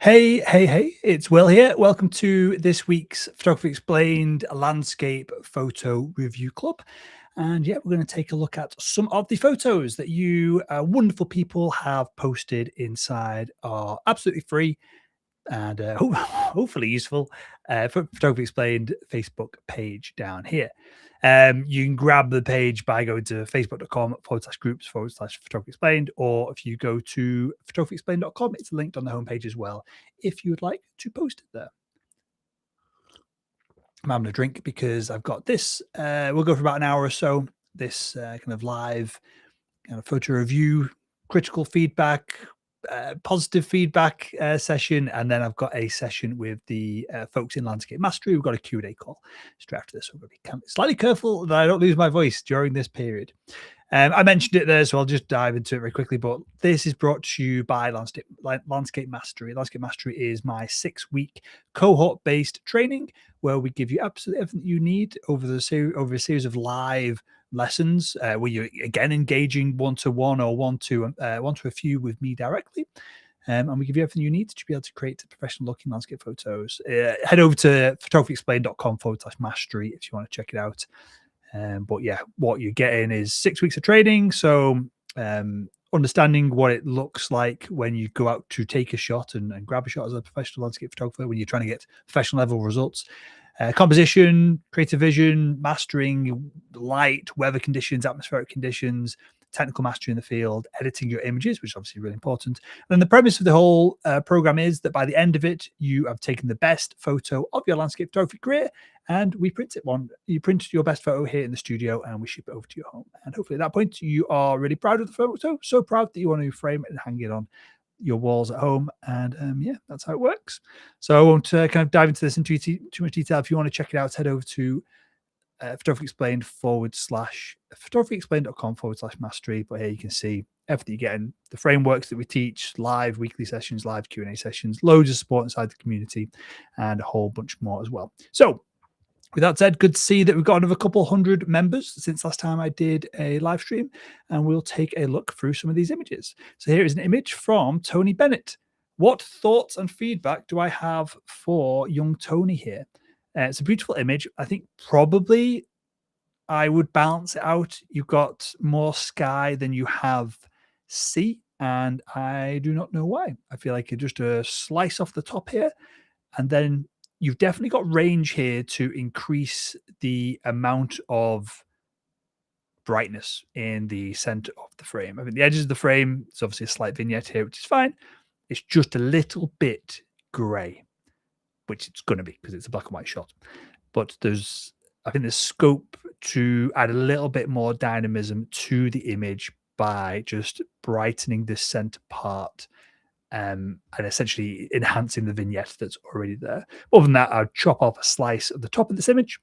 Hey, it's Will here. Welcome to this week's Photography Explained Landscape Photo Review Club. And yeah, we're going to take a look at some of the photos that you wonderful people have posted inside our absolutely free and hopefully useful Photography Explained Facebook page down here. You can grab the page by going to facebook.com/groups/photography explained, or if you go to photographyexplained.com, it's linked on the homepage as well if you would like to post it there. I'm having a drink because I've got this. We'll go for about an hour or so. This kind of live kind of photo review, critical feedback, positive feedback session, and then I've got a session with the folks in Landscape Mastery. We've got a Q&A call straight after this. So we're going to be slightly careful that I don't lose my voice during this period. I mentioned it there, so I'll just dive into it very quickly. But this is brought to you by Landscape Mastery. Landscape Mastery is my 6-week cohort-based training where we give you absolutely everything you need over a series of live lessons where you're again engaging one-to-one or one to a few with me directly. And we give you everything you need to be able to create professional looking landscape photos. Head over to photographyexplained.com/mastery if you want to check it out. But yeah, what you're getting is 6 weeks of training. So understanding what it looks like when you go out to take a shot and grab a shot as a professional landscape photographer when you're trying to get professional level results. Composition, creative vision, mastering light, weather conditions, atmospheric conditions, technical mastery in the field, editing your images, which is obviously really important. And the premise of the whole program is that by the end of it, you have taken the best photo of your landscape photography career and we print it one. You print your best photo here in the studio and we ship it over to your home. And hopefully at that point, you are really proud of the photo, so proud that you want to frame it and hang it on your walls at home. And yeah, that's how it works. So I won't kind of dive into this in too much detail. If you want to check it out, head over to photographyexplained.com/mastery. But here you can see everything you're getting, the frameworks that we teach, live weekly sessions, live Q&A sessions, loads of support inside the community, and a whole bunch more as well. So with that said, good to see that we've got another couple hundred members since last time I did a live stream, and we'll take a look through some of these images. So here is an image from Tony Bennett. What thoughts and feedback do I have for young Tony here? It's a beautiful image. I think probably I would balance it out. You've got more sky than you have sea, and I do not know why. I feel like just a slice off the top here, and then you've definitely got range here to increase the amount of brightness in the center of the frame. I mean, the edges of the frame, it's obviously a slight vignette here, which is fine. It's just a little bit gray, which it's going to be because it's a black and white shot. But I think there's scope to add a little bit more dynamism to the image by just brightening the center part and essentially enhancing the vignette that's already there. Other than that, I'd chop off a slice of the top of this image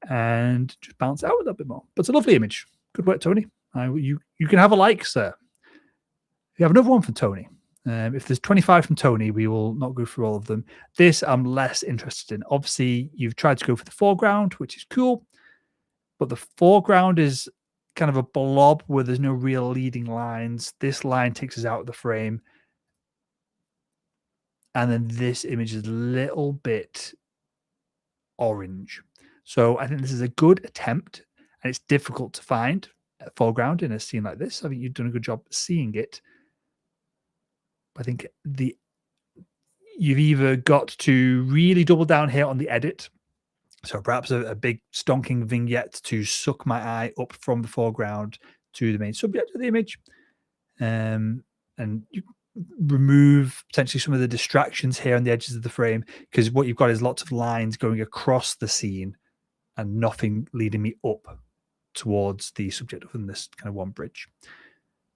and just balance it out a little bit more. But it's a lovely image. Good work, Tony. You can have a like, sir. We have another one from Tony. If there's 25 from Tony, we will not go through all of them. This I'm less interested in. Obviously, you've tried to go for the foreground, which is cool, but the foreground is kind of a blob where there's no real leading lines. This line takes us out of the frame. And then this image is a little bit orange. So I think this is a good attempt, and it's difficult to find a foreground in a scene like this. I think you've done a good job seeing it. I think you've either got to really double down here on the edit. So perhaps a big stonking vignette to suck my eye up from the foreground to the main subject of the image. And you remove potentially some of the distractions here on the edges of the frame, because what you've got is lots of lines going across the scene and nothing leading me up towards the subject other than this kind of one bridge.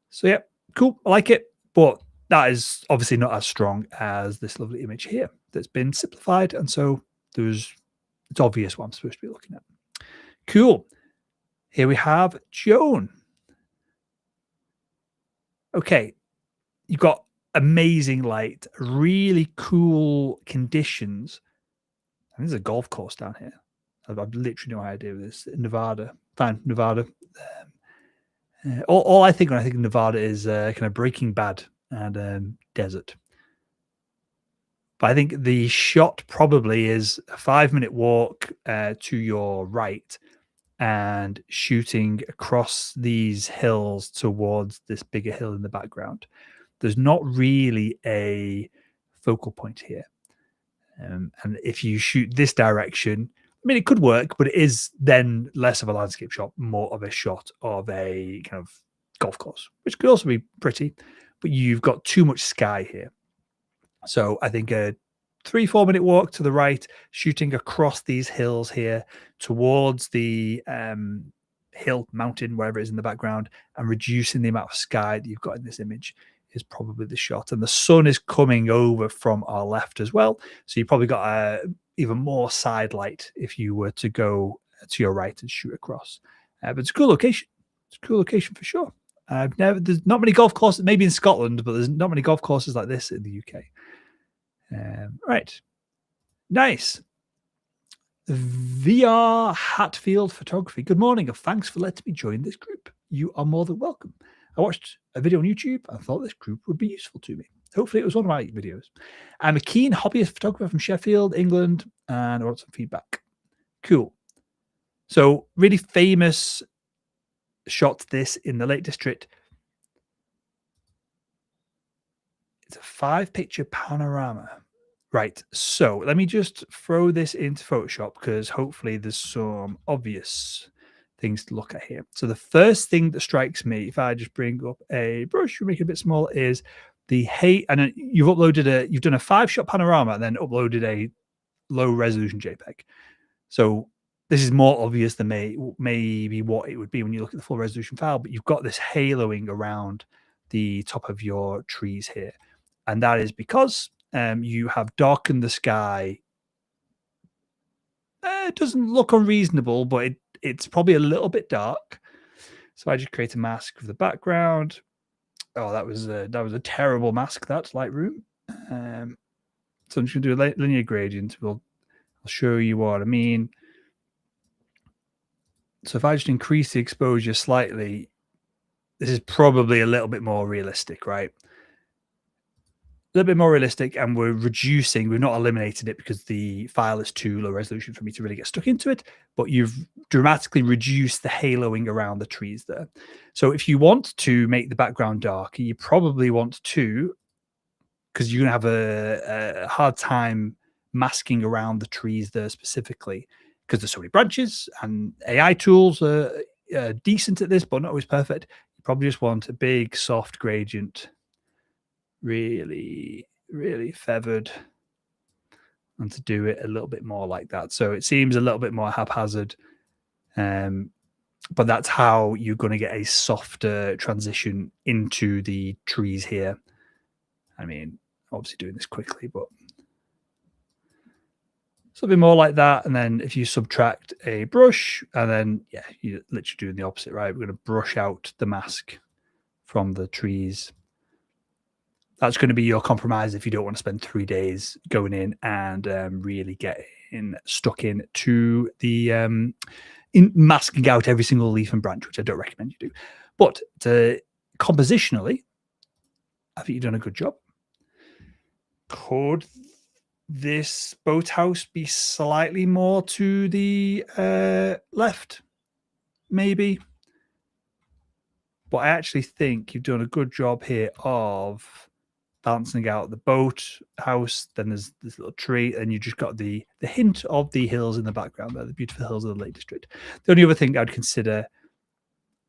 So yeah, cool. I like it, but that is obviously not as strong as this lovely image here that's been simplified. And so it's obvious what I'm supposed to be looking at. Cool. Here we have Joan. Okay. You've got amazing light, really cool conditions. And there's a golf course down here. I've literally no idea with this. Nevada. Fine, Nevada. All I think when I think of Nevada is kind of Breaking Bad and desert. But I think the shot probably is a 5-minute walk to your right and shooting across these hills towards this bigger hill in the background. There's not really a focal point here. And if you shoot this direction, I mean, it could work, but it is then less of a landscape shot, more of a shot of a kind of golf course, which could also be pretty, but you've got too much sky here. So I think a 3-4 minute walk to the right, shooting across these hills here towards the hill, mountain, wherever it is in the background, and reducing the amount of sky that you've got in this image is probably the shot. And the sun is coming over from our left as well. So you probably got even more side light if you were to go to your right and shoot across. But it's a cool location. It's a cool location for sure. There's not many golf courses, maybe in Scotland, but there's not many golf courses like this in the UK. Right. Nice. VR Hatfield Photography. Good morning and thanks for letting me join this group. You are more than welcome. I watched a video on YouTube and thought this group would be useful to me. Hopefully it was one of my videos. I'm a keen hobbyist photographer from Sheffield, England, and I want some feedback. Cool. So really famous shot this in the Lake District. It's a 5-picture panorama. Right, so let me just throw this into Photoshop because hopefully there's some obvious things to look at here. So the first thing that strikes me, if I just bring up a brush, we make it a bit small, is the height. And you've done a 5-shot panorama and then uploaded a low resolution JPEG. So this is more obvious than maybe what it would be when you look at the full resolution file, but you've got this haloing around the top of your trees here. And that is because you have darkened the sky. It doesn't look unreasonable, but it's probably a little bit dark. So I just create a mask of the background. Oh, that was a terrible mask. That's Lightroom. So I'm just going to do a linear gradient. I'll show you what I mean. So if I just increase the exposure slightly, this is probably a little bit more realistic, right? A little bit more realistic, and we're reducing. We've not eliminated it because the file is too low resolution for me to really get stuck into it, but you've dramatically reduced the haloing around the trees there. So if you want to make the background darker, you probably want to, because you're going to have a hard time masking around the trees there specifically, because there's so many branches, and AI tools are decent at this, but not always perfect. You probably just want a big soft gradient, really, really feathered, and to do it a little bit more like that. So it seems a little bit more haphazard, but that's how you're going to get a softer transition into the trees here. I mean, obviously doing this quickly, but something more like that. And then if you subtract a brush, and then, yeah, you're literally doing the opposite, right? We're going to brush out the mask from the trees. That's going to be your compromise if you don't want to spend 3 days going in and really getting stuck in to the in masking out every single leaf and branch, which I don't recommend you do. But compositionally, I think you've done a good job. Could this boathouse be slightly more to the left? Maybe. But I actually think you've done a good job here of balancing out the boathouse. Then there's this little tree, and you just got the hint of the hills in the background there, the beautiful hills of the Lake District. The only other thing I'd consider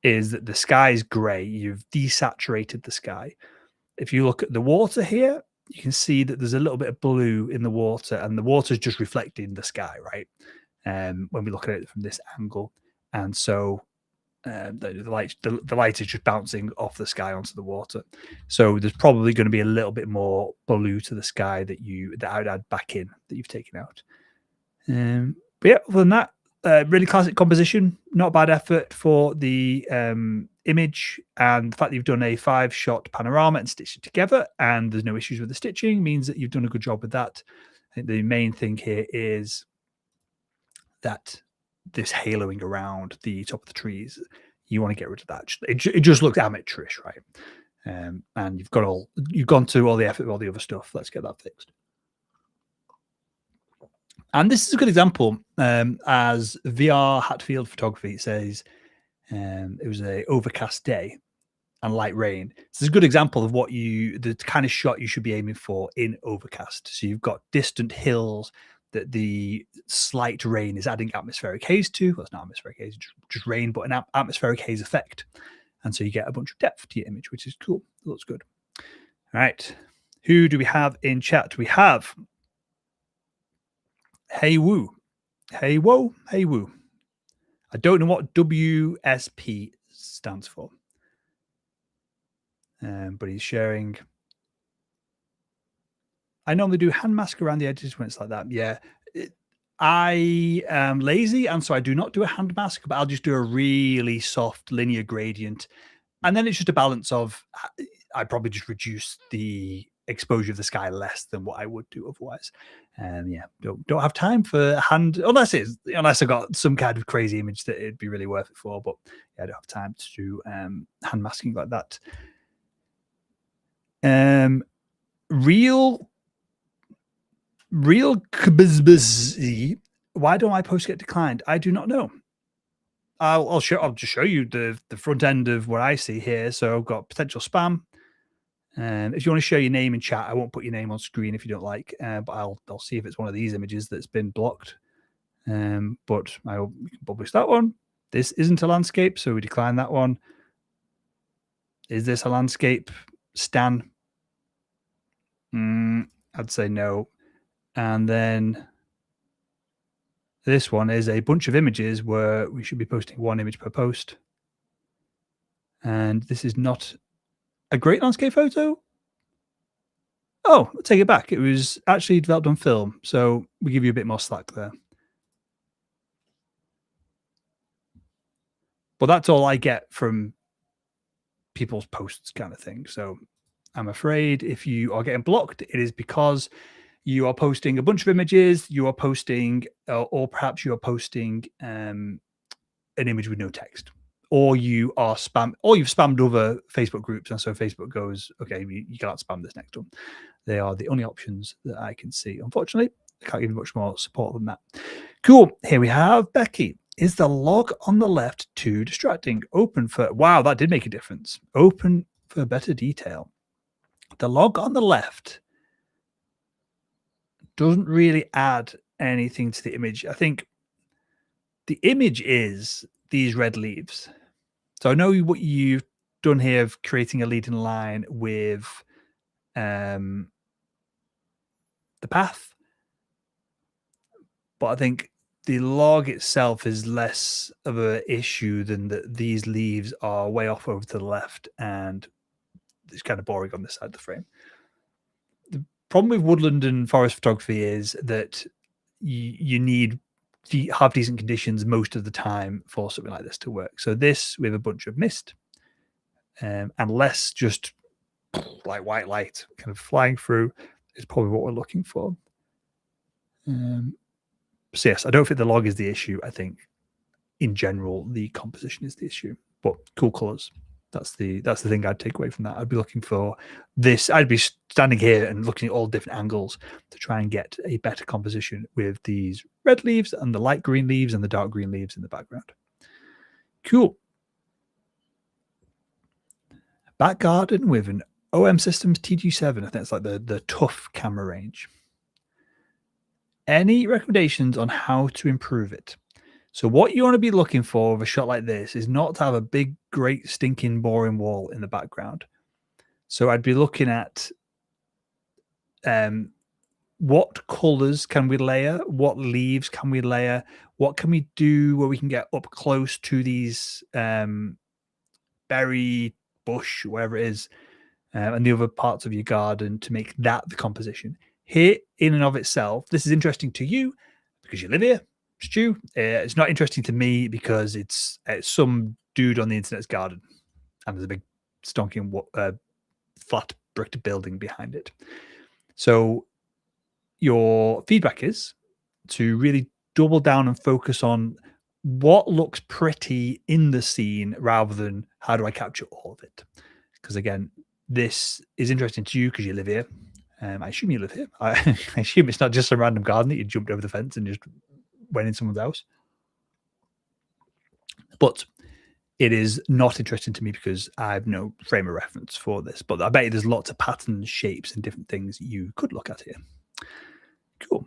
is that the sky is grey. You've desaturated the sky. If you look at the water here, you can see that there's a little bit of blue in the water, and the water is just reflecting the sky, right? When we look at it from this angle. And so the light is just bouncing off the sky onto the water. So there's probably going to be a little bit more blue to the sky that I'd add back in, that you've taken out. But yeah, other than that, really classic composition, not bad effort for the image, and the fact that you've done a 5-shot panorama and stitched it together and there's no issues with the stitching means that you've done a good job with that. I think the main thing here is that this haloing around the top of the trees, you want to get rid of that. It just looks amateurish, right? And you've gone to all the effort of all the other stuff. Let's get that fixed. And this is a good example, as VR Hatfield Photography says, it was a overcast day and light rain. This is a good example of the kind of shot you should be aiming for in overcast. So you've got distant hills that the slight rain is adding atmospheric haze to. Well, it's not atmospheric haze, just rain, but an atmospheric haze effect. And so you get a bunch of depth to your image, which is cool. It looks good. All right. Who do we have in chat? We have Hey Woo. Hey Whoa. Hey Woo. I don't know what WSP stands for. But he's sharing. I normally do hand mask around the edges when it's like that. Yeah. I am lazy, and so I do not do a hand mask, but I'll just do a really soft linear gradient. And then it's just a balance of, I probably just reduce the exposure of the sky less than what I would do otherwise. Yeah, don't have time for hand, unless I got some kind of crazy image that it'd be really worth it for. But yeah, I don't have time to do hand masking like that. Real Kbzbz. Why don't my posts get declined? I do not know. I'll just show you the front end of what I see here. So I've got potential spam. If you want to share your name in chat, I won't put your name on screen if you don't like, but I'll see if it's one of these images that's been blocked. But I will publish that one. This isn't a landscape, so we decline that one. Is this a landscape? Stan? I'd say no. And then this one is a bunch of images where we should be posting one image per post. And this is not a great landscape photo. Oh, I'll take it back. It was actually developed on film, so we give you a bit more slack there. But that's all I get from people's posts kind of thing. So I'm afraid if you are getting blocked, it is because you are posting a bunch of images, you are posting, or perhaps you are posting an image with no text, or you are you've spammed other Facebook groups, and so Facebook goes, okay, you can't spam this next one. They are the only options that I can see. Unfortunately, I can't give you much more support than that. Cool. Here we have Becky. Is the log on the left too distracting? Open for, wow, that did make a difference. Open for better detail. The log on the left doesn't really add anything to the image. I think the image is these red leaves. So I know what you've done here of creating a leading line with the path, but I think the log itself is less of an issue than that these leaves are way off over to the left and it's kind of boring on this side of the frame. The problem with woodland and forest photography is that you need have decent conditions most of the time for something like this to work. So this with a bunch of mist and less just like white light kind of flying through is probably what we're looking for. So yes, I don't think the log is the issue. I think in general the composition is the issue. But cool colors. That's the thing I'd take away from that. I'd be looking for this. I'd be standing here and looking at all different angles to try and get a better composition with these red leaves and the light green leaves and the dark green leaves in the background. Cool. Back garden with an OM Systems TG7. I think it's like the tough camera range. Any recommendations on how to improve it? So what you want to be looking for with a shot like this is not to have a big, great, stinking, boring wall in the background. So I'd be looking at what colors can we layer? What leaves can we layer? What can we do where we can get up close to these berry, bush, whatever it is, and the other parts of your garden to make that the composition. Here, in and of itself, this is interesting to you because you live here, Stu. It's not interesting to me because it's some dude on the internet's garden and there's a big stonking flat brick building behind it. So your feedback is to really double down and focus on what looks pretty in the scene rather than how do I capture all of it. Because again, this is interesting to you because you live here. I assume you live here. I assume it's not just a random garden that you jumped over the fence and just went in someone's house. But it is not interesting to me because I have no frame of reference for this. But I bet you there's lots of patterns, shapes, and different things you could look at here. Cool.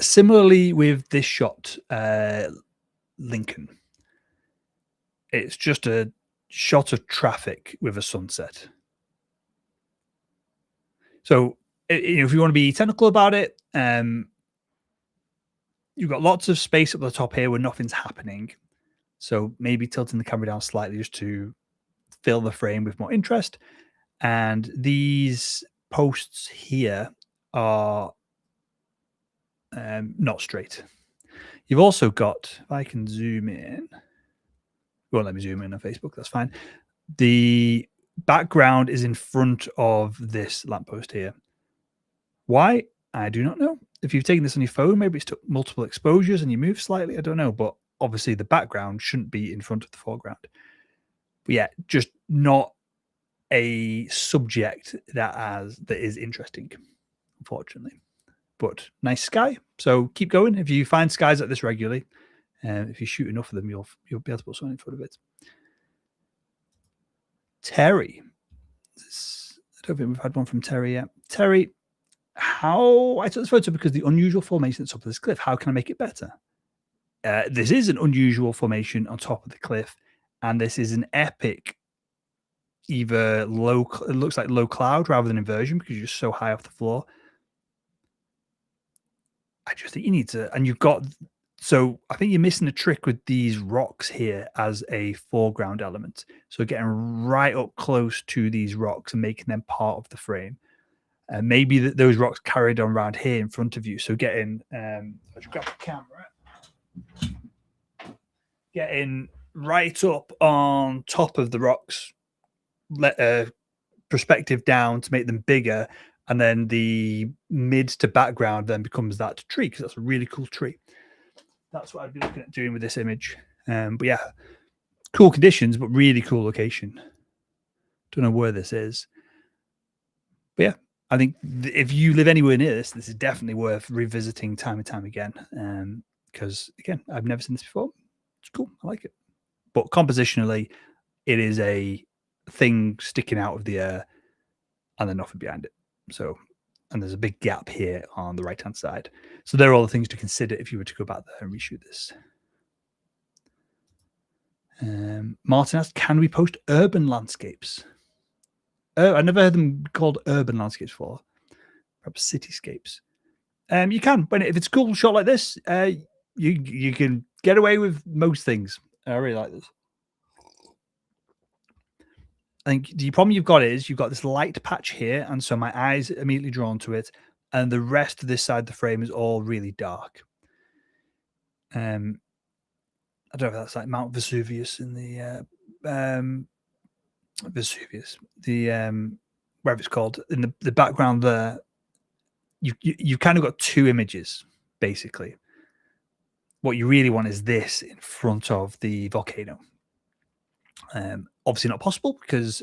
Similarly with this shot, Lincoln. It's just a shot of traffic with a sunset. So, if you want to be technical about it, you've got lots of space up the top here where nothing's happening. So maybe tilting the camera down slightly just to fill the frame with more interest. And these posts here are not straight. You've also got, if I can zoom in, won't let me zoom in on Facebook, that's fine. The background is in front of this lamppost here. Why? I do not know. If you've taken this on your phone, maybe it's took multiple exposures and you move slightly. I don't know, but obviously the background shouldn't be in front of the foreground. But yeah, just not a subject that is interesting, unfortunately. But nice sky. So keep going. If you find skies like this regularly, if you shoot enough of them, you'll be able to put something in front of it. Terry. I don't think we've had one from Terry yet. Terry, I took this photo because the unusual formation at the top of this cliff. How can I make it better? This is an unusual formation on top of the cliff, and this is an epic, either it looks like low cloud rather than inversion because you're just so high off the floor. I just think you need to, and you've got, so I think you're missing a trick with these rocks here as a foreground element. So getting right up close to these rocks and making them part of the frame. And maybe those rocks carried on around here in front of you. So getting, let's grab the camera, getting right up on top of the rocks, perspective down to make them bigger. And then the mid to background then becomes that tree because that's a really cool tree. That's what I'd be looking at doing with this image. But yeah, cool conditions, but really cool location. Don't know where this is. But yeah, I think if you live anywhere near this is definitely worth revisiting time and time again. Because again, I've never seen this before. It's cool. I like it. But compositionally, it is a thing sticking out of the air and then nothing behind it. So, and there's a big gap here on the right-hand side. So there are all the things to consider if you were to go back there and reshoot this. Martin asked, can we post urban landscapes? I never heard them called urban landscapes before. Perhaps cityscapes. You can, but if it's a cool shot like this, you can get away with most things. I really like this. I think the problem you've got is you've got this light patch here, and so my eyes immediately drawn to it, and the rest of this side of the frame is all really dark. I don't know if that's like Mount Vesuvius in the whatever it's called in the background there. You've kind of got two images basically. What you really want is this in front of the volcano. Obviously not possible because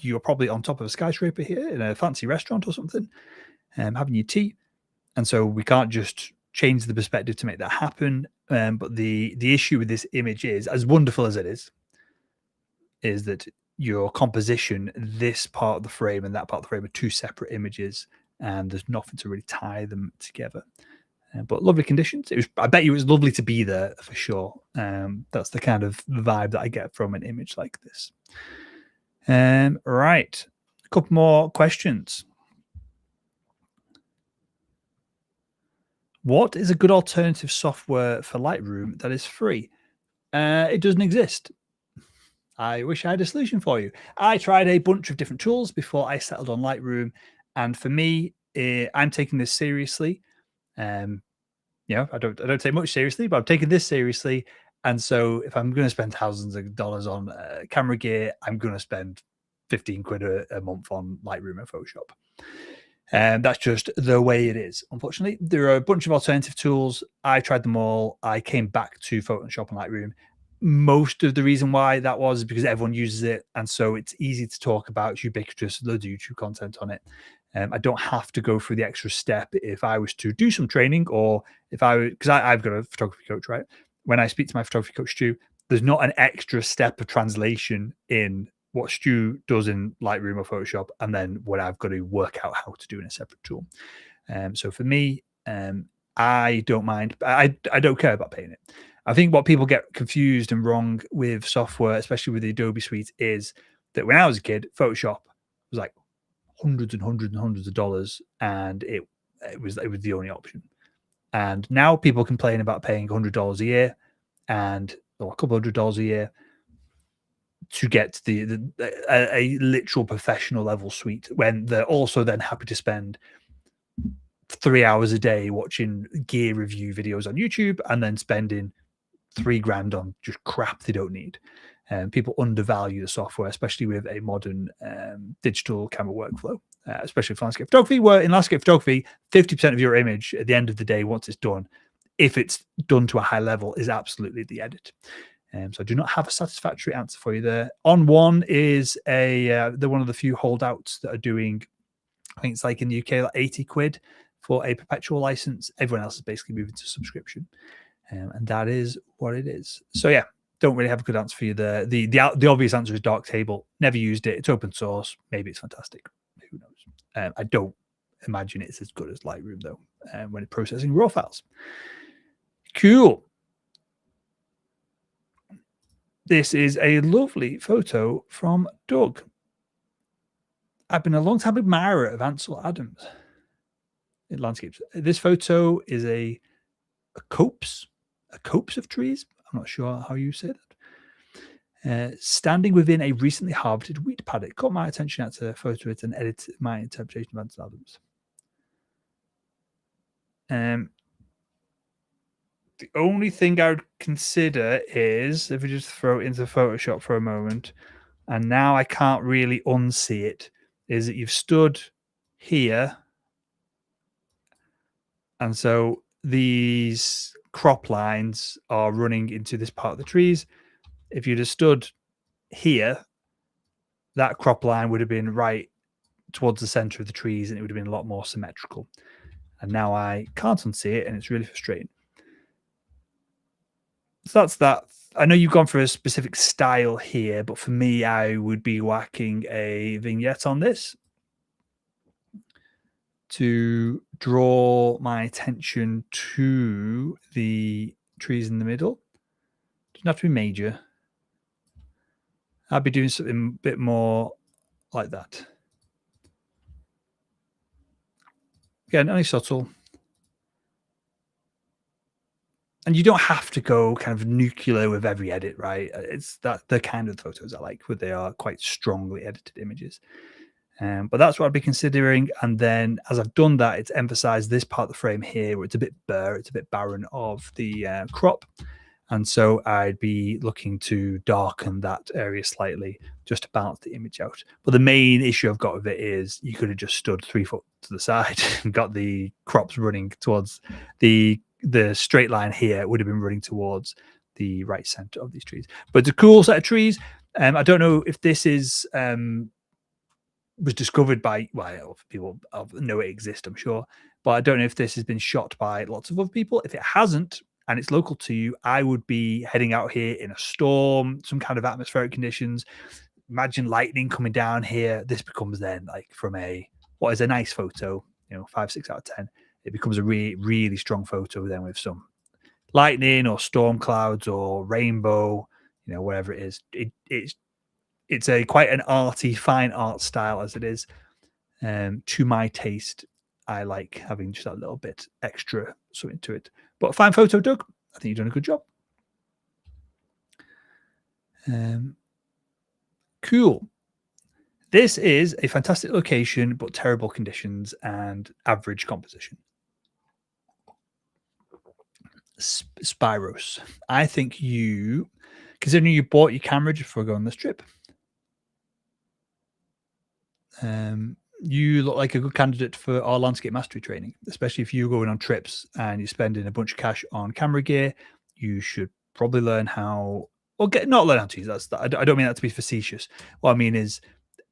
you're probably on top of a skyscraper here in a fancy restaurant or something, having your tea. And so we can't just change the perspective to make that happen. But the issue with this image is, as wonderful as it is that your composition, this part of the frame and that part of the frame are two separate images, and there's nothing to really tie them together. But lovely conditions. I bet you it was lovely to be there for sure. That's the kind of vibe that I get from an image like this. Right. A couple more questions. What is a good alternative software for Lightroom that is free? It doesn't exist. I wish I had a solution for you. I tried a bunch of different tools before I settled on Lightroom. And for me, I'm taking this seriously. I don't take much seriously, but I'm taking this seriously. And so if I'm going to spend thousands of dollars on camera gear, I'm going to spend 15 quid a month on Lightroom and Photoshop. And that's just the way it is. Unfortunately, there are a bunch of alternative tools. I tried them all. I came back to Photoshop and Lightroom. most of the reason why that was is because everyone uses it, and so it's easy to talk about. It's ubiquitous. Loads of YouTube content on it. I don't have to go through the extra step if I was to do some training, or if because I've got a photography coach, right? When I speak to my photography coach, Stu, there's not an extra step of translation in what Stu does in Lightroom or Photoshop, and then what I've got to work out how to do in a separate tool. So for me, I don't mind. I don't care about paying it. I think what people get confused and wrong with software, especially with the Adobe suite, is that when I was a kid, Photoshop was like hundreds and hundreds and hundreds of dollars, and it was the only option. And now people complain about paying $100 a year or a couple $100 a year to get a literal professional level suite, when they're also then happy to spend 3 hours a day watching gear review videos on YouTube and then spending $3,000 on just crap they don't need. People undervalue the software, especially with a modern digital camera workflow, especially for landscape photography, where in landscape photography, 50% of your image at the end of the day, once it's done, if it's done to a high level, is absolutely the edit. So I do not have a satisfactory answer for you there. On1 is they're one of the few holdouts that are doing, I think it's like in the UK, like 80 quid for a perpetual license. Everyone else is basically moving to subscription. And that is what it is. So yeah, don't really have a good answer for you there. The obvious answer is Darktable. Never used it. It's open source. Maybe it's fantastic. Who knows? I don't imagine it's as good as Lightroom though, when it's processing raw files. Cool. This is a lovely photo from Doug. I've been a long-time admirer of Ansel Adams in landscapes. This photo is a copse of trees. I'm not sure how you say that. Standing within a recently harvested wheat paddock. Caught my attention at a photo it and edited my interpretation of Ansel Adams. The only thing I would consider is, if we just throw it into Photoshop for a moment, and now I can't really unsee it, is that you've stood here, and so these crop lines are running into this part of the trees. If you'd have stood here, that crop line would have been right towards the center of the trees, and it would have been a lot more symmetrical. And now I can't unsee it, and it's really frustrating. So that's that. I know you've gone for a specific style here, but for me, I would be whacking a vignette on this to draw my attention to the trees in the middle. Doesn't have to be major. I'd be doing something a bit more like that. Again, only subtle. And you don't have to go kind of nuclear with every edit, right? It's that the kind of photos I like, where they are quite strongly edited images. But that's what I'd be considering. And then as I've done that, it's emphasized this part of the frame here where it's a bit bare, it's a bit barren of the crop. And so I'd be looking to darken that area slightly just to balance the image out. But the main issue I've got with it is you could have just stood 3 foot to the side and got the crops running towards the straight line here would have been running towards the right center of these trees. But it's a cool set of trees. I don't know if this is was discovered by, well, people know it exists, I'm sure, but I don't know if this has been shot by lots of other people. If it hasn't and it's local to you, I would be heading out here in a storm, some kind of atmospheric conditions. Imagine lightning coming down here. This becomes then like from what is a nice photo, 5, 6 out of 10. It becomes a really, really strong photo then with some lightning or storm clouds or rainbow, whatever it is. It's quite an arty, fine art style as it is. To my taste, I like having just that little bit extra something to it. But a fine photo, Doug. I think you've done a good job. Cool. This is a fantastic location, but terrible conditions and average composition. Spyros. I think you, considering you bought your camera just before going on this trip, you look like a good candidate for our landscape mastery training, especially if you're going on trips and you're spending a bunch of cash on camera gear. You should probably learn how or not learn how to use I don't mean that to be facetious. What I mean is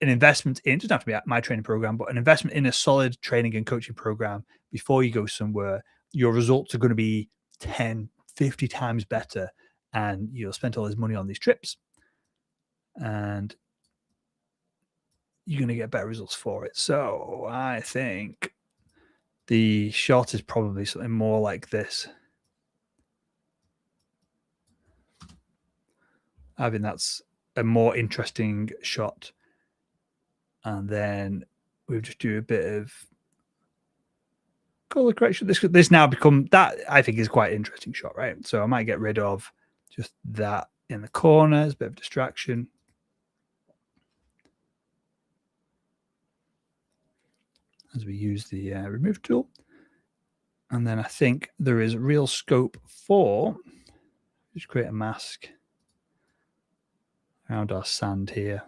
an investment in, it doesn't have to be my training program, but an investment in a solid training and coaching program before you go somewhere, your results are going to be 10, 50 times better, and you'll spend all this money on these trips and you're going to get better results for it. So I think the shot is probably something more like this. I think that's a more interesting shot. And then we'll just do a bit of color correction. This now become that I think is quite an interesting shot, right? So I might get rid of just that in the corner as a bit of distraction. As we use the remove tool. And then I think there is real scope for just create a mask around our sand here.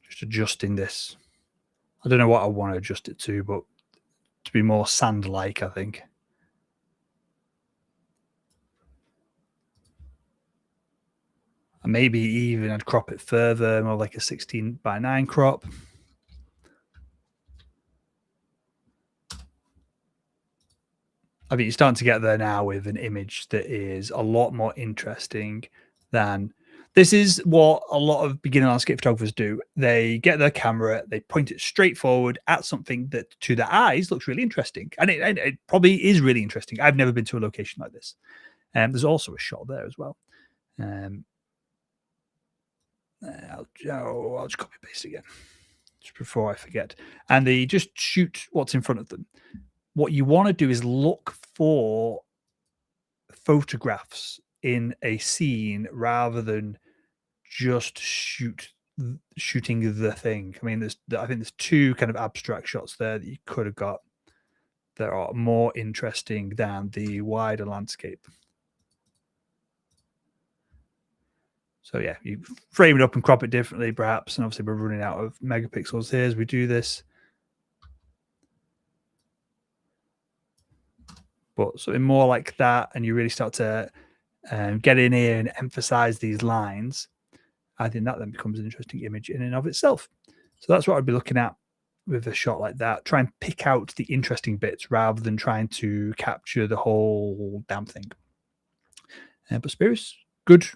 Just adjusting this. I don't know what I want to adjust it to, but to be more sand-like, I think. And maybe even I'd crop it further, more like a 16:9 crop. I mean, you're starting to get there now with an image that is a lot more interesting than this is what a lot of beginner landscape photographers do. They get their camera, they point it straight forward at something that to their eyes looks really interesting. And it probably is really interesting. I've never been to a location like this. There's also a shot there as well. I'll just copy paste again just before I forget. And they just shoot what's in front of them. What you want to do is look for photographs in a scene rather than just shooting the thing. I mean, I think there's two kind of abstract shots there that you could have got that are more interesting than the wider landscape. So yeah, you frame it up and crop it differently, perhaps. And obviously, we're running out of megapixels here as we do this. But something more like that, and you really start to get in here and emphasize these lines. I think that then becomes an interesting image in and of itself. So that's what I'd be looking at with a shot like that. Try and pick out the interesting bits rather than trying to capture the whole damn thing. But Spirus, good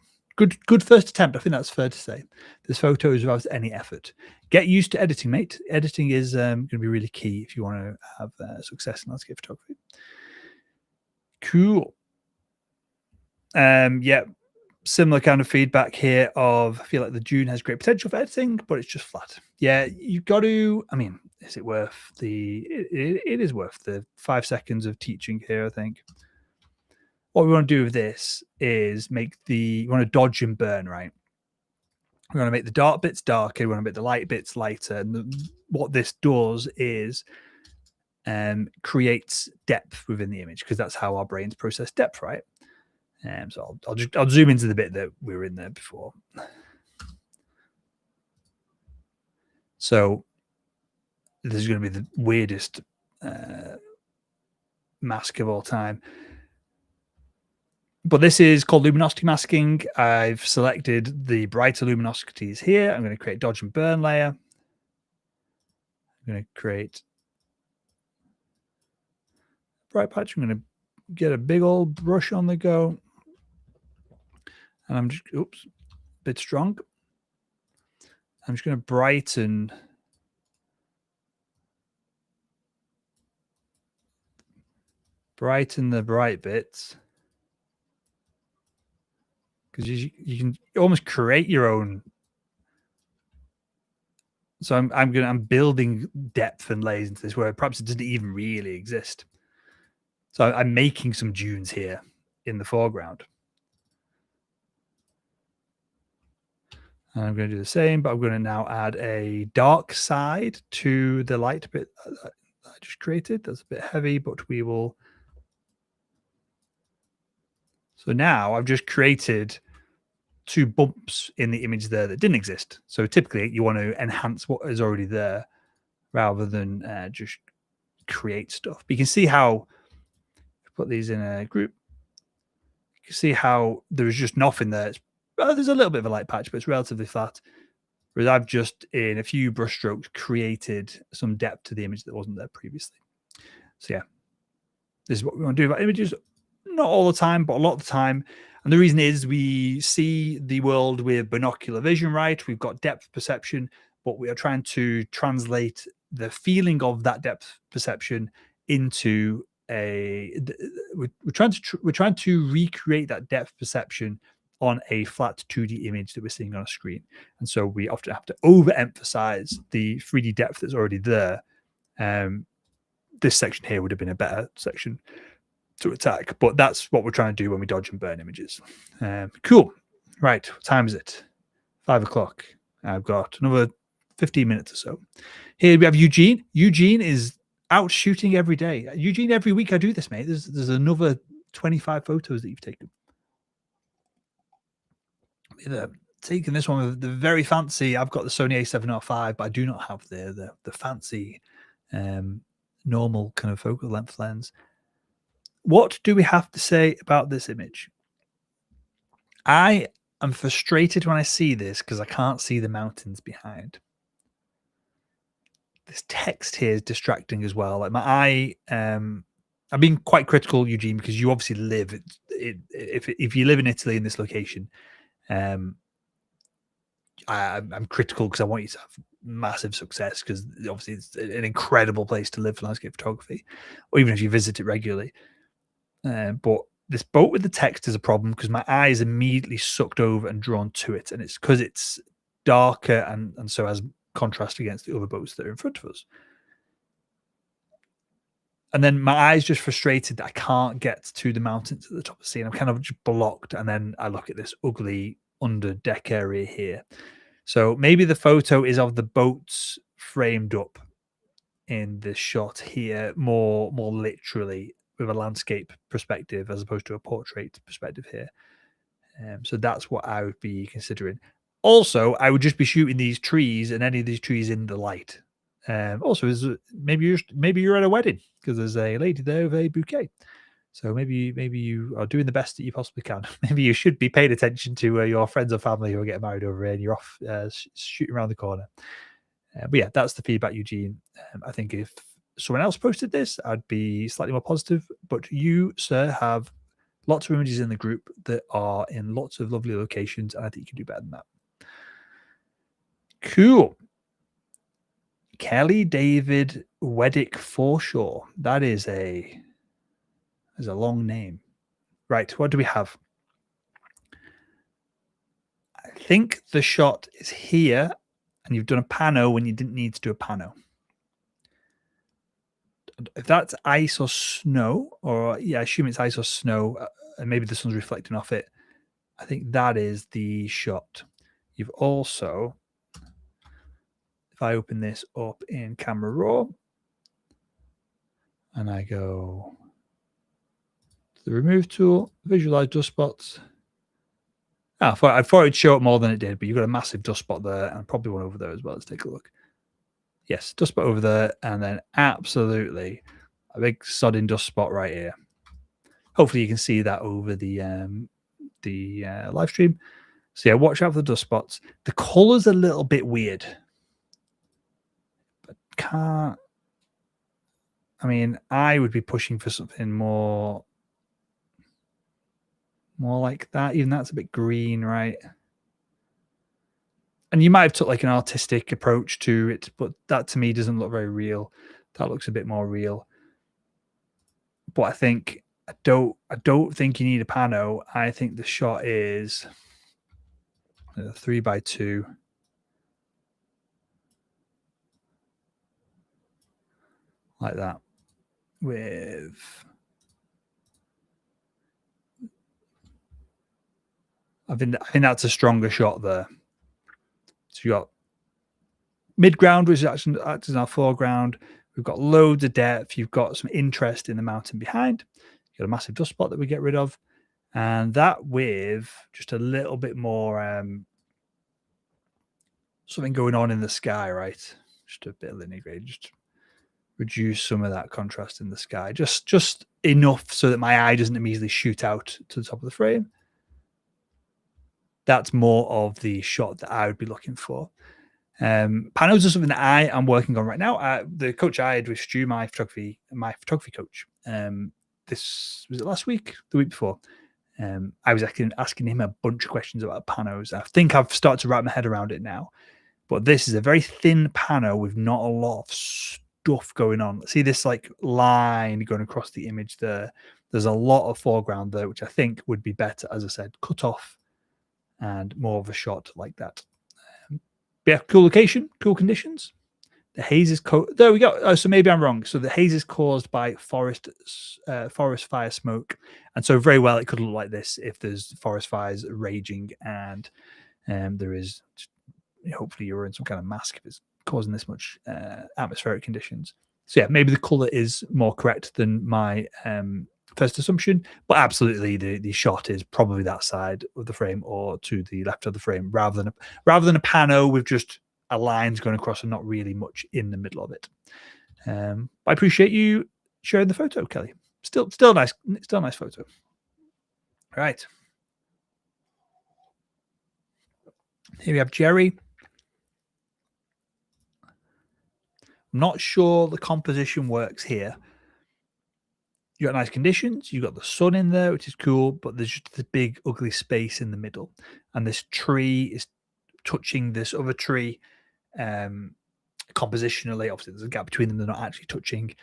first attempt. I think that's fair to say. This photo is without any effort. Get used to editing, mate. Editing is going to be really key if you want to have success in landscape photography. Cool. Yeah, similar kind of feedback here of I feel like the dune has great potential for editing, but it's just flat. Yeah, you've got to, I mean, is it worth it is worth the 5 seconds of teaching here, I think. What we want to do with this is you want to dodge and burn, right? We want to make the dark bits darker, we want to make the light bits lighter. And what this does is creates depth within the image because that's how our brains process depth, right? So I'll zoom into the bit that we were in there before. So this is going to be the weirdest mask of all time. But this is called luminosity masking. I've selected the brighter luminosities here. I'm going to create dodge and burn layer. I'm going to create bright patch. I'm going to get a big old brush on the go. And I'm just, oops, a bit strong. I'm just going to brighten the bright bits. Because you can almost create your own. So I'm building depth and layers into this where perhaps it doesn't even really exist. So I'm making some dunes here in the foreground. And I'm going to do the same, but I'm going to now add a dark side to the light bit that I just created. That's a bit heavy, but we will. So now I've just created 2 bumps in the image there that didn't exist. So typically you want to enhance what is already there rather than just create stuff. But you can see how, put these in a group, you can see how there's just nothing there. There's a little bit of a light patch, but it's relatively flat. Whereas I've just, in a few brush strokes, created some depth to the image that wasn't there previously. So yeah, this is what we want to do about images. Not all the time, but a lot of the time. And the reason is we see the world with binocular vision, right? We've got depth perception, but we are trying to translate the feeling of that depth perception into we're trying to recreate that depth perception on a flat 2D image that we're seeing on a screen. And so we often have to overemphasize the 3D depth that's already there. This section here would have been a better section to attack, but that's what we're trying to do when we dodge and burn images. Cool. Right. What time is it? 5 o'clock. I've got another 15 minutes or so. Here we have Eugene. Eugene is out shooting every day. Eugene, every week I do this, mate. There's another 25 photos that you've taken. Taking this one with the very fancy. I've got the Sony A7R5, but I do not have the fancy normal kind of focal length lens. What do we have to say about this image? I am frustrated when I see this because I can't see the mountains behind. This text here is distracting as well. Like my eye, I've been quite critical, Eugene, because you obviously live if you live in Italy in this location, I'm critical because I want you to have massive success, because obviously it's an incredible place to live for landscape photography, or even if you visit it regularly. But this boat with the text is a problem because my eye is immediately sucked over and drawn to it, and it's because it's darker and so has contrast against the other boats that are in front of us. And then my eye's just frustrated that I can't get to the mountains at the top of the scene. I'm kind of just blocked, and then I look at this ugly under deck area here. So maybe the photo is of the boats framed up in this shot here, more literally, with a landscape perspective as opposed to a portrait perspective here. So that's what I would be considering. Also, I would just be shooting these trees and any of these trees in the light. Also, maybe you're at a wedding because there's a lady there with a bouquet. So maybe you are doing the best that you possibly can. Maybe you should be paying attention to your friends or family who are getting married over here, and you're off shooting around the corner. But yeah, that's the feedback, Eugene. I think if someone else posted this, I'd be slightly more positive. But you, sir, have lots of images in the group that are in lots of lovely locations, and I think you can do better than that. Cool. Kelly David Weddick Forshaw. That is a long name. Right, what do we have? I think the shot is here, and you've done a pano when you didn't need to do a pano. If that's ice or snow, or yeah, I assume it's ice or snow, and maybe the sun's reflecting off it, I think that is the shot. You've also, if I open this up in Camera Raw, and I go to the remove tool, visualize dust spots. I thought it'd show up more than it did, but you've got a massive dust spot there, and probably one over there as well. Let's take a look. Yes, dust spot over there, and then absolutely a big sodding dust spot right here. Hopefully you can see that over the live stream. So yeah, watch out for the dust spots. The color's a little bit weird, but I would be pushing for something more like that. Even that's a bit green, right? And you might have took like an artistic approach to it, but that to me doesn't look very real. That looks a bit more real. But I don't think you need a pano. I think the shot is a 3x2. Like that. I think that's a stronger shot there. So you got mid-ground, which acts as our foreground. We've got loads of depth. You've got some interest in the mountain behind. You've got a massive dust spot that we get rid of. And that with just a little bit more something going on in the sky, right? Just a bit of linear grade. Just reduce some of that contrast in the sky, just enough so that my eye doesn't immediately shoot out to the top of the frame. That's more of the shot that I would be looking for. Panos is something that I am working on right now. The coach I had with Stu, my photography coach. This was it last week, the week before. I was asking him a bunch of questions about panos. I think I've started to wrap my head around it now. But this is a very thin pano with not a lot of stuff going on. See this like line going across the image there. There's a lot of foreground there, which I think would be better, as I said, cut off and more of a shot like that. Yeah, cool location, cool conditions. The haze is there we go. Oh, so maybe I'm wrong. So the haze is caused by forest fire smoke, and so very well it could look like this if there's forest fires raging and there is hopefully you're in some kind of mask if it's causing this much atmospheric conditions. So yeah, maybe the color is more correct than my first assumption, but absolutely the shot is probably that side of the frame or to the left of the frame rather than a pano with just a lines going across and not really much in the middle of it. I appreciate you sharing the photo, Kelly. Still nice photo. Right. Here we have Jerry. I'm not sure the composition works here. You got nice conditions. You got the sun in there, which is cool, but there's just this big ugly space in the middle, and this tree is touching this other tree. Compositionally, obviously, there's a gap between them. They're not actually touching.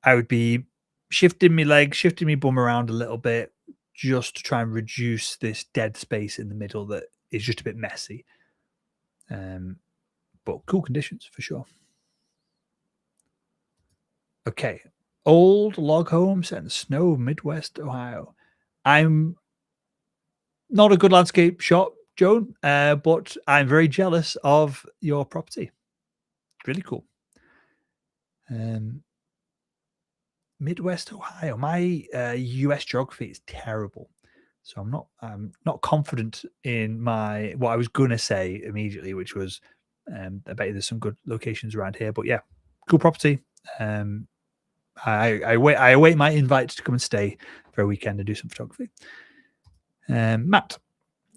I would be shifting my legs, shifting my bum around a little bit, just to try and reduce this dead space in the middle that is just a bit messy. But cool conditions for sure. Okay. Old log home set in the snow of Midwest Ohio. I'm not a good landscape shot, Joan, but I'm very jealous of your property. Really cool. Midwest Ohio. My US geography is terrible, so I'm not confident in what I was gonna say immediately, which was I bet you there's some good locations around here. But yeah, cool property. I await my invite to come and stay for a weekend and do some photography. Matt,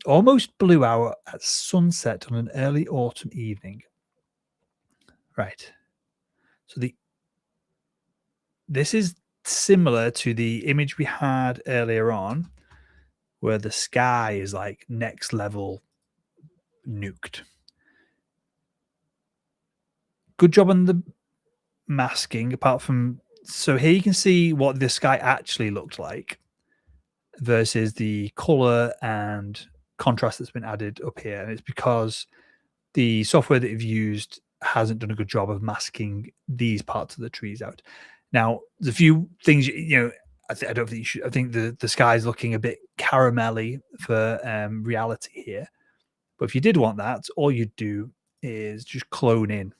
almost blue hour at sunset on an early autumn evening. Right. So this is similar to the image we had earlier on, where the sky is like next level nuked. Good job on the masking, apart from so here you can see what the sky actually looked like versus the color and contrast that's been added up here. And it's because the software that you've used hasn't done a good job of masking these parts of the trees out. Now, there's a few things, I don't think you should. I think the sky's looking a bit caramelly for reality here. But if you did want that, all you'd do is just clone in.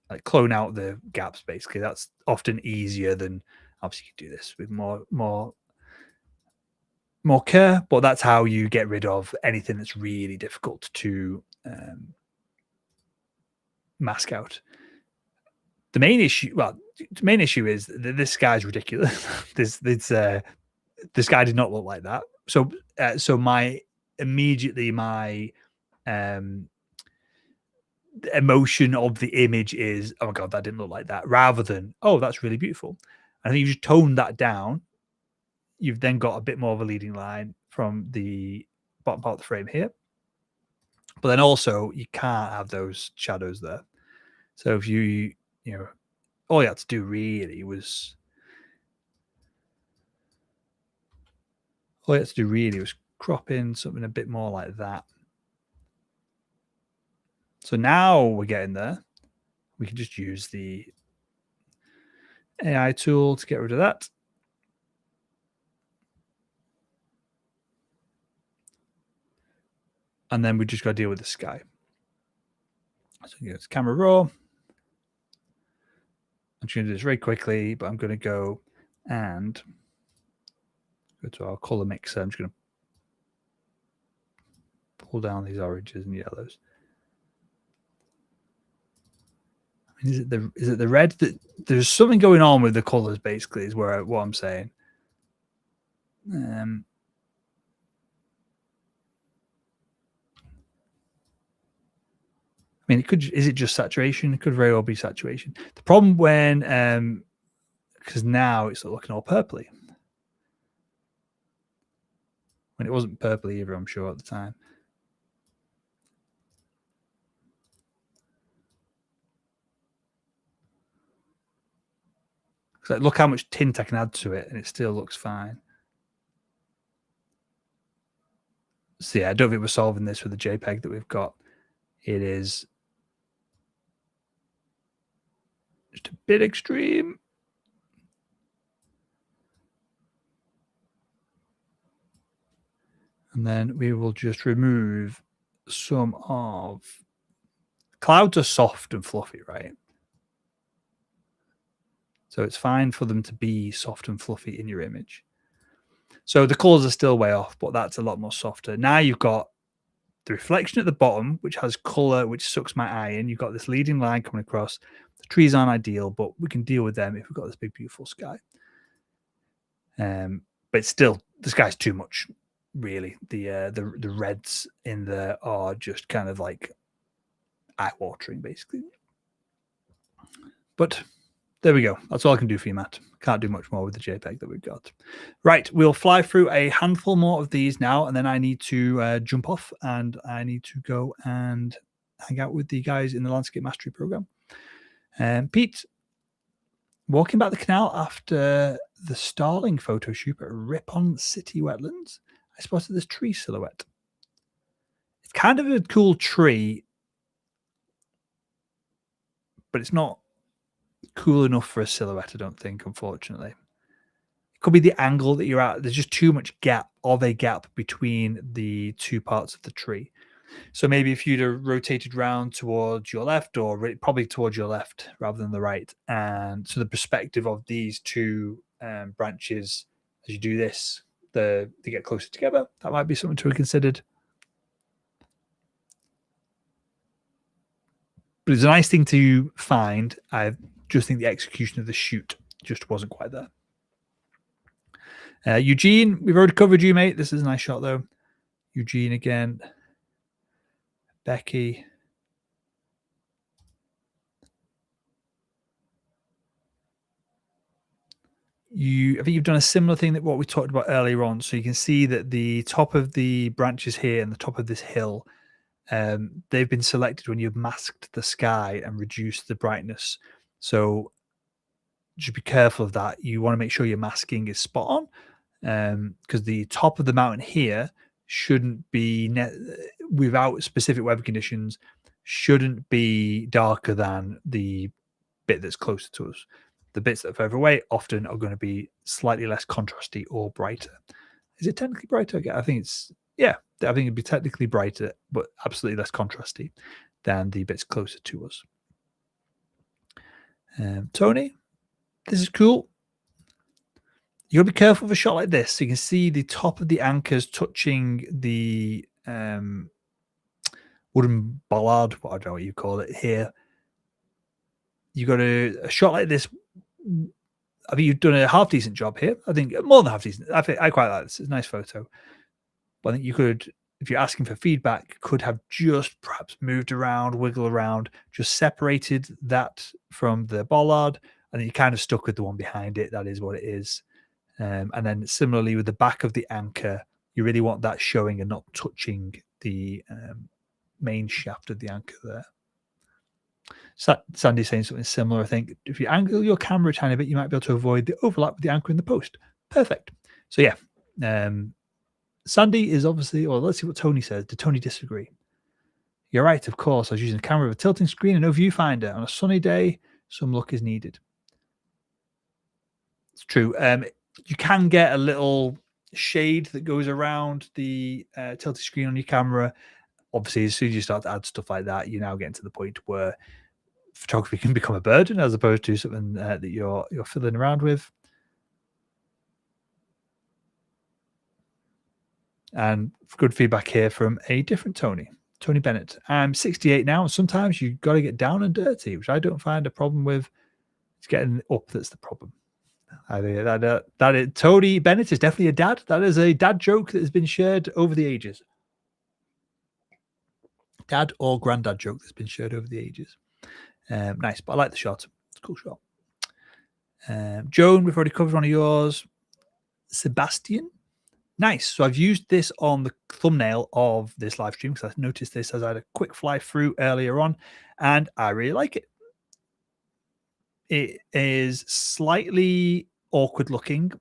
Like clone out the gaps, basically. That's often easier than obviously you can do this with more care, but that's how you get rid of anything that's really difficult to mask out. The main issue is that this guy's ridiculous. this guy did not look like that. So my emotion of the image is, oh my god, that didn't look like that, rather than, oh, that's really beautiful. I think you just tone that down. You've then got a bit more of a leading line from the bottom part of the frame here, but then also you can't have those shadows there. So if all you had to do really was crop in something a bit more like that. So now we're getting there. We can just use the AI tool to get rid of that. And then we just got to deal with the sky. So go to camera raw. I'm just going to do this very quickly, but I'm going to go and go to our color mixer. I'm just going to pull down these oranges and yellows. Is it the red that there's something going on with the colors? Basically, is what I'm saying. I mean, is it just saturation? It could very well be saturation. The problem when because now it's looking all purpley when it wasn't purpley either, I'm sure, at the time. Like, look how much tint I can add to it, and it still looks fine. So yeah, I don't think we're solving this with the JPEG that we've got. It is just a bit extreme. And then we will just remove some of... Clouds are soft and fluffy, right? So it's fine for them to be soft and fluffy in your image. So the colors are still way off, but that's a lot more softer. Now you've got the reflection at the bottom, which has color, which sucks my eye in. You've got this leading line coming across. The trees aren't ideal, but we can deal with them if we've got this big, beautiful sky. But still, the sky's too much, really. The reds in there are just kind of like eye-watering, basically. But there we go. That's all I can do for you, Matt. Can't do much more with the JPEG that we've got. Right, we'll fly through a handful more of these now, and then I need to jump off, and I need to go and hang out with the guys in the Landscape Mastery program. Pete, walking back the canal after the Starling photo shoot at Ripon City Wetlands, I spotted this tree silhouette. It's kind of a cool tree, but it's not cool enough for a silhouette, I don't think, unfortunately. It could be the angle that you're at. There's just too much gap between the two parts of the tree. So maybe if you'd have rotated round towards your left, or probably towards your left rather than the right, and so the perspective of these two branches as you do this, they get closer together. That might be something to be considered. But it's a nice thing to find. I just think the execution of the shoot just wasn't quite there. Eugene, we've already covered you, mate. This is a nice shot, though. Eugene again. Becky. I think you've done a similar thing that what we talked about earlier on. So you can see that the top of the branches here and the top of this hill, they've been selected when you've masked the sky and reduced the brightness. So just be careful of that. You want to make sure your masking is spot on, because the top of the mountain here shouldn't be, without specific weather conditions, shouldn't be darker than the bit that's closer to us. The bits that are further away often are going to be slightly less contrasty or brighter. Is it technically brighter? I think it's, yeah, I think it'd be technically brighter, but absolutely less contrasty than the bits closer to us. Tony, this is cool. You gotta be careful of a shot like this. So you can see the top of the anchors touching the wooden bollard, I don't know what you call it here. You got a shot like this. I think you've done a half decent job here. I think more than half decent. I quite like this. It's a nice photo. But I think you could, if you're asking for feedback, could have just perhaps moved around, wiggle around, just separated that from the bollard, and then you kind of stuck with the one behind it. That is what it is. And then similarly with the back of the anchor, you really want that showing and not touching the main shaft of the anchor there. Sandy's saying something similar. I think if you angle your camera a tiny bit, you might be able to avoid the overlap with the anchor in the post. Perfect. So yeah, Sandy is obviously, or let's see what Tony says. Did Tony disagree? You're right, of course. I was using a camera with a tilting screen and no viewfinder. On a sunny day, some luck is needed. It's true. You can get a little shade that goes around the tilting screen on your camera. Obviously, as soon as you start to add stuff like that, you're now getting to the point where photography can become a burden as opposed to something that you're fiddling around with. And good feedback here from a different Tony. Tony Bennett. I'm 68 now, and sometimes you got to get down and dirty, which I don't find a problem with. It's getting up that's the problem. I think that Tony Bennett is definitely a dad. That is a dad joke that has been shared over the ages. Dad or granddad joke that's been shared over the ages. Nice, but I like the shot. It's a cool shot. Joan, we've already covered one of yours. Sebastian. Nice. So I've used this on the thumbnail of this live stream because I noticed this as I had a quick fly through earlier on, and I really like it. It is slightly awkward looking,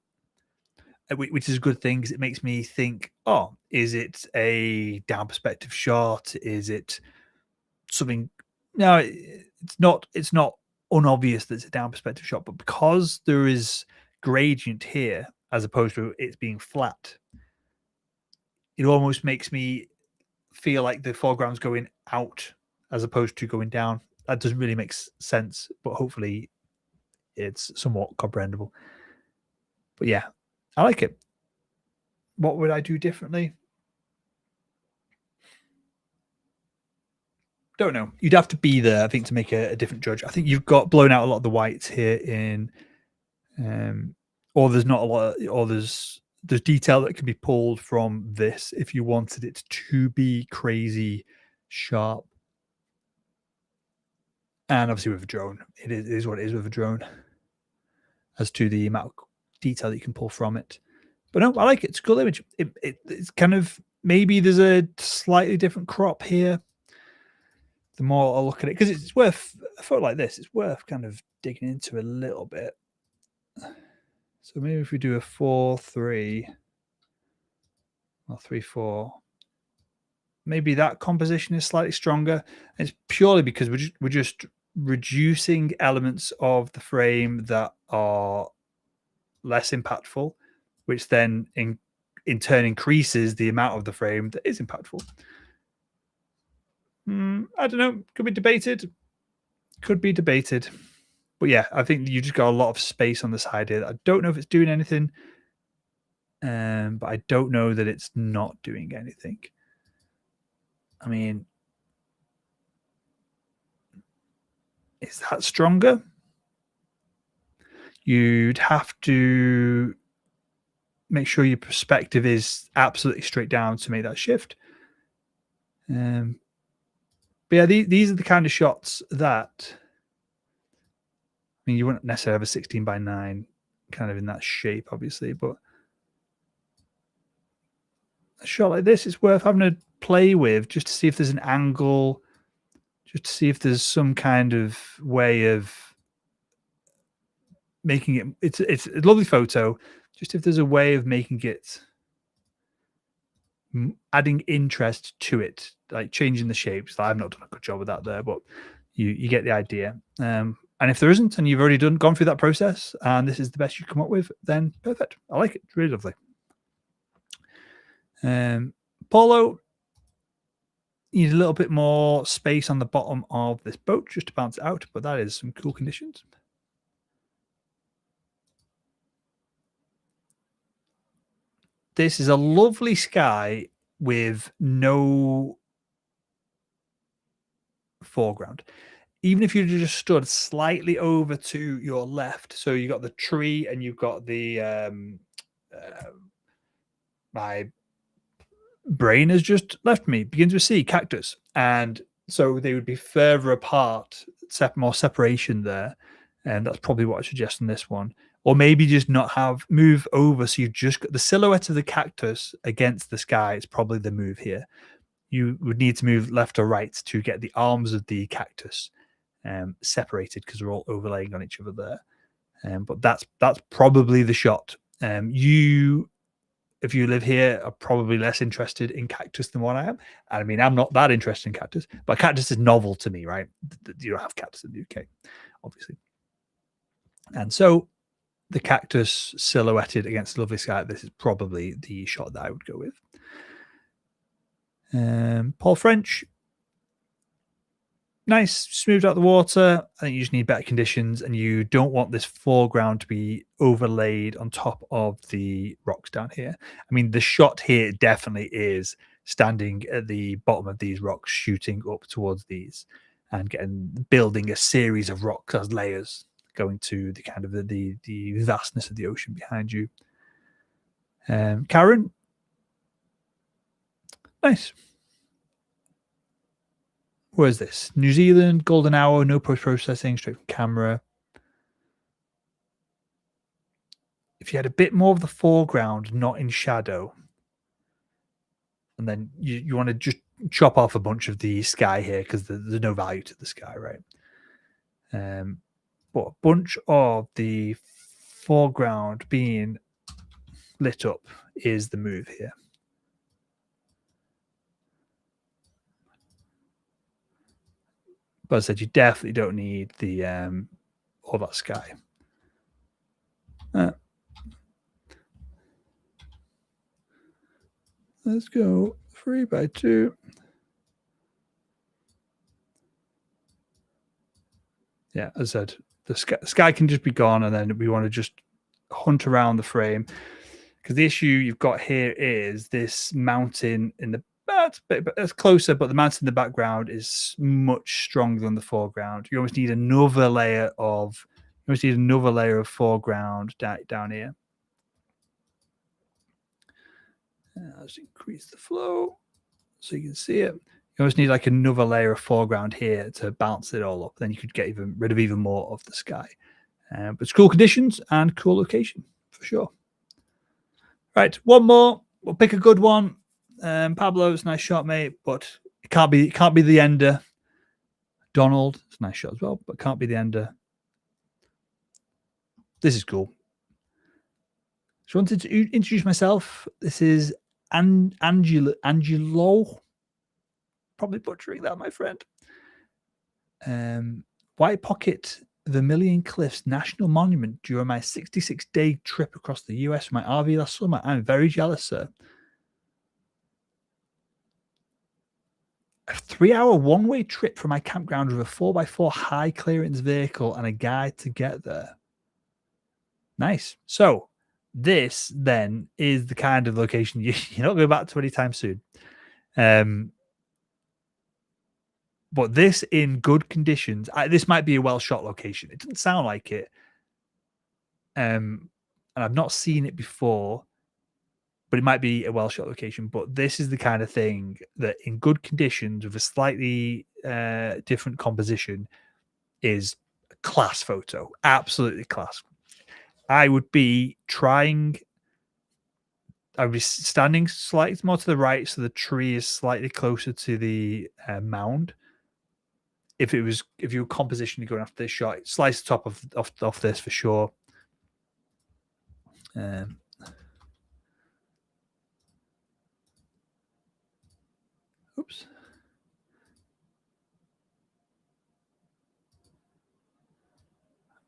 which is a good thing because it makes me think, oh, is it a down perspective shot? Is it something? No, it's not unobvious that it's a down perspective shot, but because there is gradient here as opposed to it being flat, it almost makes me feel like the foreground's going out as opposed to going down. That doesn't really make sense, but hopefully it's somewhat comprehensible. But yeah, I like it. What would I do differently? Don't know. You'd have to be there, I think, to make a different judge. I think you've got blown out a lot of the whites here in, or there's not a lot, or there's detail that can be pulled from this if you wanted it to be crazy sharp. And obviously with a drone, it is what it is with a drone as to the amount of detail that you can pull from it. But no, I like it. It's a cool image. It's kind of, maybe there's a slightly different crop here. The more I look at it, because it's worth, a photo like this, it's worth kind of digging into a little bit. So maybe if we do a 4-3 or 3-4, maybe that composition is slightly stronger. It's purely because we're just reducing elements of the frame that are less impactful, which then in turn increases the amount of the frame that is impactful. I don't know. Could be debated. But yeah, I think you just got a lot of space on the side here. I don't know if it's doing anything, but I don't know that it's not doing anything. I mean, is that stronger? You'd have to make sure your perspective is absolutely straight down to make that shift. But yeah, these are the kind of shots that, I mean, you wouldn't necessarily have a 16:9 kind of in that shape, obviously, but a shot like this is worth having a play with just to see if there's an angle, just to see if there's some kind of way of making it. It's a lovely photo, just if there's a way of making it, adding interest to it, like changing the shapes. I've not done a good job with that there, but you get the idea. And if there isn't, and you've already gone through that process, and this is the best you come up with, then perfect. I like it. It's really lovely. Paulo, you need a little bit more space on the bottom of this boat just to balance it out, but that is some cool conditions. This is a lovely sky with no foreground. Even if you just stood slightly over to your left, so you got the tree and you've got the my brain has just left me, begins with C, cactus, and so they would be further apart, more separation there, and that's probably what I suggest in this one. Or maybe just not move over, so you've just got the silhouette of the cactus against the sky. It's probably the move here. You would need to move left or right to get the arms of the cactus separated, because they're all overlaying on each other there. But that's probably the shot. You, if you live here, are probably less interested in cactus than what I am. I mean, I'm not that interested in cactus, but cactus is novel to me, right? You don't have cactus in the UK, obviously. And so the cactus silhouetted against the lovely sky, this is probably the shot that I would go with. Paul French, nice, smoothed out the water. I think you just need better conditions, and you don't want this foreground to be overlaid on top of the rocks down here. I mean, the shot here definitely is standing at the bottom of these rocks, shooting up towards these, and building a series of rocks as layers, going to the kind of the vastness of the ocean behind you. Karen, nice. Where's this? New Zealand, golden hour, no post-processing, straight from camera. If you had a bit more of the foreground, not in shadow, and then you want to just chop off a bunch of the sky here because there's no value to the sky, right? But a bunch of the foreground being lit up is the move here. But as I said, you definitely don't need the all that sky. Let's go 3x2. Yeah, as I said, the sky can just be gone, and then we want to just hunt around the frame, because the issue you've got here is this mountain in the it's closer, but the mountain in the background is much stronger than the foreground. You almost need another layer of foreground down here. Let's increase the flow so you can see it. You almost need like another layer of foreground here to bounce it all up. Then you could get rid of even more of the sky. But it's cool conditions and cool location for sure. Right, one more. We'll pick a good one. Pablo, it's a nice shot, mate, but it can't be the ender. Donald, it's a nice shot as well, but can't be the ender. This is cool. Just wanted to introduce myself. This is Angelo. Probably butchering that, my friend. White Pocket Vermilion Cliffs National Monument during my 66-day trip across the US with my RV last summer. I'm very jealous, sir. A 3-hour one-way trip from my campground with a 4x4 high clearance vehicle and a guide to get there. Nice. So this then is the kind of location you're not going back to anytime soon. But this in good conditions, this might be a well-shot location. It doesn't sound like it. And I've not seen it before, but it might be a well-shot location. But this is the kind of thing that in good conditions with a slightly different composition is a class photo. Absolutely class. I would be standing slightly more to the right, so the tree is slightly closer to the mound. If you were compositioning going after this shot, slice the top off this for sure. Oops.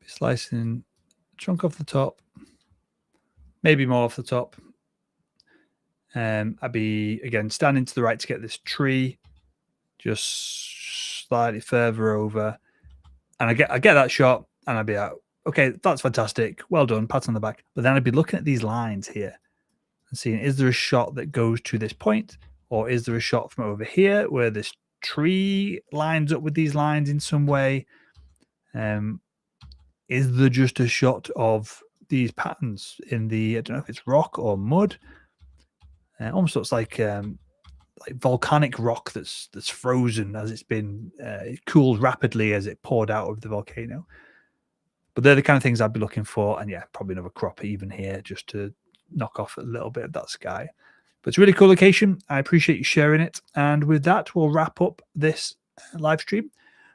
Be slicing chunk off the top, maybe more off the top. I'd be again standing to the right to get this tree just slightly further over, and I get that shot, and I'd be like, okay, that's fantastic, well done, pat on the back. But then I'd be looking at these lines here and seeing, is there a shot that goes to this point, or is there a shot from over here where this tree lines up with these lines in some way? Is there just a shot of these patterns in the, I don't know if it's rock or mud? Almost looks like volcanic rock that's frozen as it's been it cooled rapidly as it poured out of the volcano. But they're the kind of things I'd be looking for. And yeah, probably another crop even here just to knock off a little bit of that sky. But it's a really cool location. I appreciate you sharing it. And with that, we'll wrap up this live stream.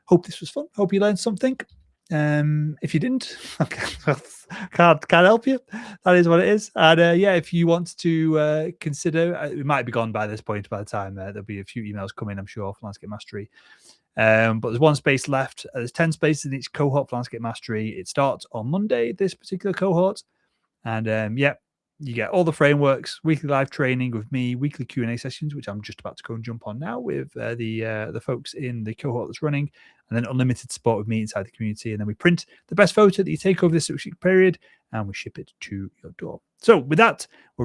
Hope this was fun. Hope you learned something. If you didn't, can't help you. That is what it is. And yeah, if you want to consider, it might be gone by this point. By the time there'll be a few emails coming, I'm sure, for Landscape Mastery. But there's one space left. There's 10 spaces in each cohort for Landscape Mastery. It starts on Monday, this particular cohort, and yeah, you get all the frameworks, weekly live training with me, weekly Q&A sessions, which I'm just about to go and jump on now with the folks in the cohort that's running, and then unlimited support with me inside the community. And then we print the best photo that you take over this 6-week period, and we ship it to your door. So with that, we're